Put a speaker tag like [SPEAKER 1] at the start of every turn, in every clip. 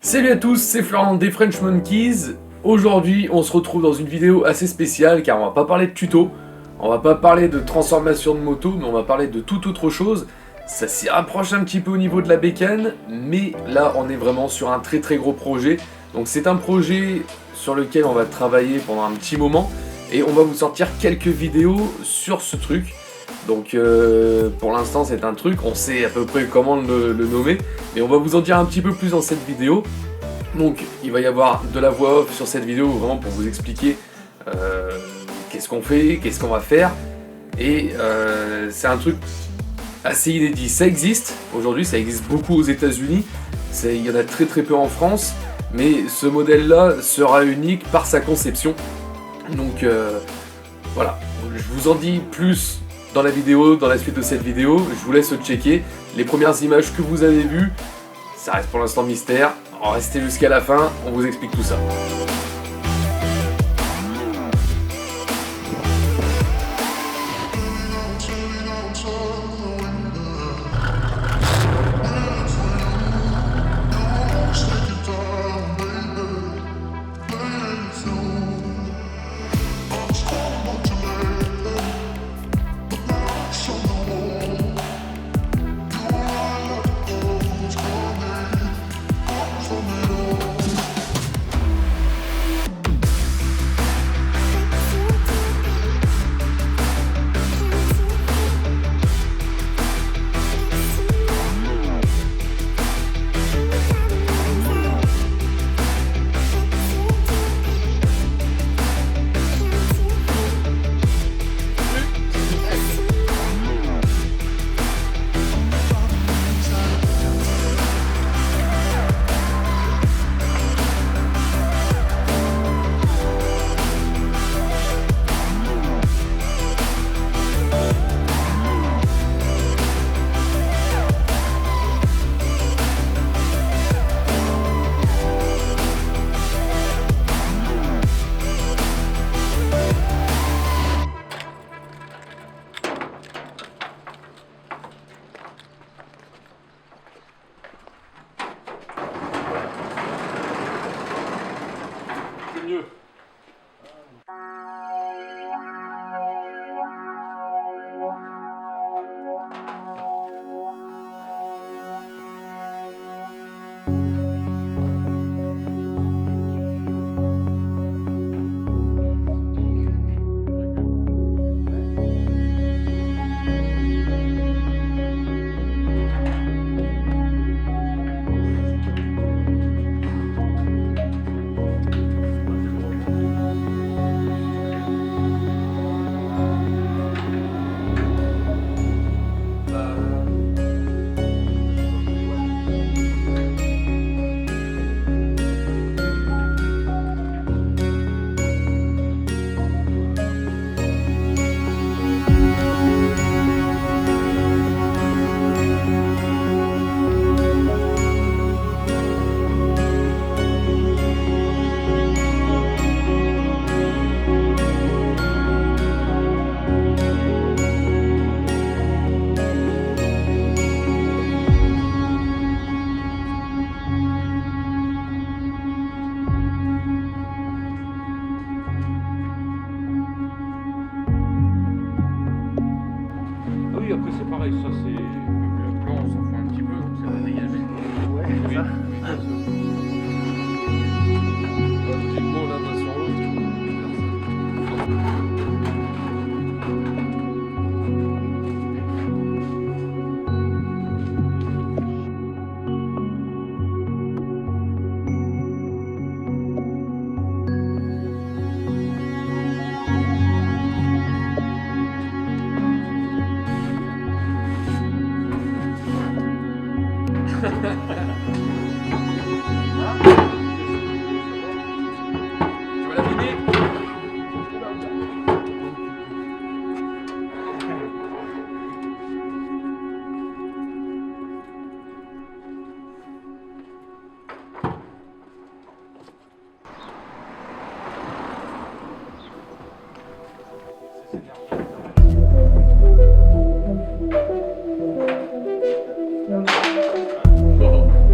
[SPEAKER 1] Salut à tous, c'est Florent des French Monkeys. Aujourd'hui, on se retrouve dans une vidéo assez spéciale car on va pas parler de tuto, on va pas parler de transformation de moto, mais on va parler de toute autre chose. Ça s'y rapproche un petit peu au niveau de la bécane, mais là on est vraiment sur un très gros projet. Donc c'est un projet sur lequel on va travailler pendant un petit moment et on va vous sortir quelques vidéos sur ce truc. Donc pour l'instant c'est un truc, on sait à peu près comment le nommer, mais on va vous en dire un petit peu plus dans cette vidéo. Donc il va y avoir de la voix off sur cette vidéo vraiment pour vous expliquer qu'est-ce qu'on fait, qu'est-ce qu'on va faire. Et c'est un truc assez inédit, ça existe aujourd'hui, ça existe beaucoup aux États-Unis, il y en a très peu en France, mais ce modèle là sera unique par sa conception. Donc voilà, je vous en dis plus dans la vidéo, dans la suite de cette vidéo, je vous laisse checker. Les premières images que vous avez vues, ça reste pour l'instant mystère. Restez jusqu'à la fin, on vous explique tout ça. Mieux. Oui, après c'est pareil, ça c'est le plan, on s'en fout un petit peu, donc ça va dégager. Ouais, c'est ça. Logiquement, la main sur l'autre. Tu vas la vider? Bon.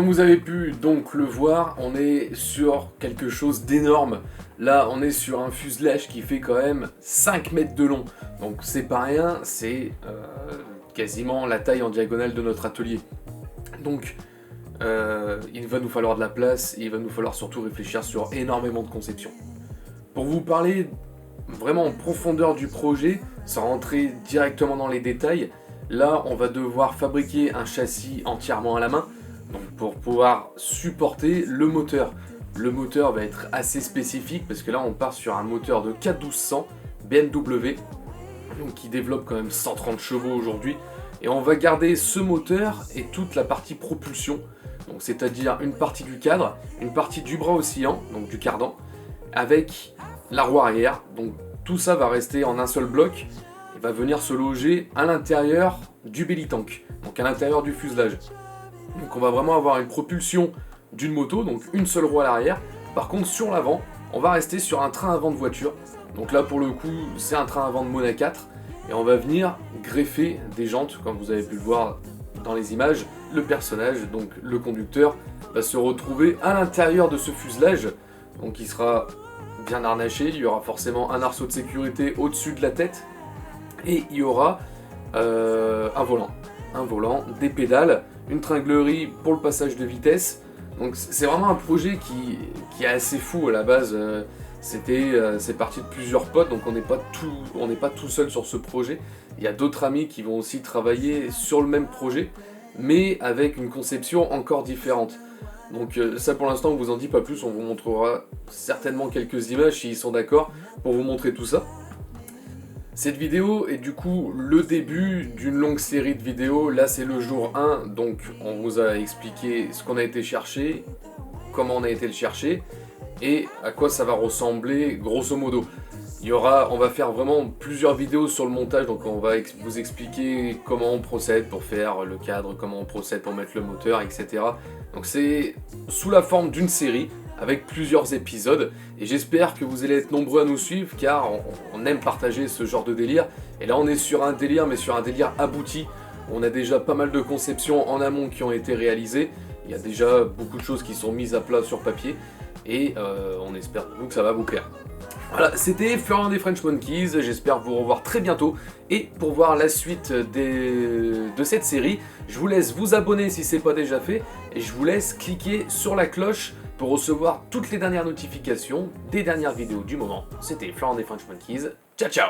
[SPEAKER 1] Comme vous avez pu donc le voir, on est sur quelque chose d'énorme. Là, on est sur un fuselage qui fait quand même 5 mètres de long. Donc c'est pas rien, c'est quasiment la taille en diagonale de notre atelier. Donc il va nous falloir de la place, et il va nous falloir surtout réfléchir sur énormément de conceptions. Pour vous parler vraiment en profondeur du projet, sans rentrer directement dans les détails, là on va devoir fabriquer un châssis entièrement à la main, donc pour pouvoir supporter le moteur. Le moteur va être assez spécifique parce que là on part sur un moteur de K1200 BMW, donc qui développe quand même 130 chevaux aujourd'hui, et on va garder ce moteur et toute la partie propulsion, donc c'est-à-dire une partie du cadre, une partie du bras oscillant, donc du cardan, avec la roue arrière. Donc tout ça va rester en un seul bloc et va venir se loger à l'intérieur du belly tank, donc à l'intérieur du fuselage. Donc on va vraiment avoir une propulsion d'une moto, donc une seule roue à l'arrière. Par contre sur l'avant, on va rester sur un train à vent de voiture. Donc là pour le coup c'est un train à vent de Mona 4 et on va venir greffer des jantes, comme vous avez pu le voir dans les images. Le personnage, donc le conducteur, va se retrouver à l'intérieur de ce fuselage, donc il sera bien harnaché, il y aura forcément un arceau de sécurité au-dessus de la tête et il y aura un volant, des pédales, une tringlerie pour le passage de vitesse. Donc c'est vraiment un projet qui est assez fou à la base. C'est parti de plusieurs potes, donc on n'est pas tout seul sur ce projet. Il y a d'autres amis qui vont aussi travailler sur le même projet, mais avec une conception encore différente. Donc ça pour l'instant on vous en dit pas plus, on vous montrera certainement quelques images s'ils sont d'accord pour vous montrer tout ça. Cette vidéo est du coup le début d'une longue série de vidéos. Là c'est le jour 1, donc on vous a expliqué ce qu'on a été chercher, comment on a été le chercher et à quoi ça va ressembler grosso modo. On va faire vraiment plusieurs vidéos sur le montage, donc on va vous expliquer comment on procède pour faire le cadre, comment on procède pour mettre le moteur, etc. Donc c'est sous la forme d'une série, avec plusieurs épisodes, et j'espère que vous allez être nombreux à nous suivre, car on aime partager ce genre de délire, et là on est sur un délire, mais sur un délire abouti. On a déjà pas mal de conceptions en amont qui ont été réalisées, il y a déjà beaucoup de choses qui sont mises à plat sur papier, et on espère que ça va vous plaire. Voilà, c'était Florian des French Monkeys, j'espère vous revoir très bientôt, et pour voir la suite de cette série, je vous laisse vous abonner si ce n'est pas déjà fait, et je vous laisse cliquer sur la cloche pour recevoir toutes les dernières notifications des dernières vidéos du moment. C'était Florian des French Monkeys, ciao ciao.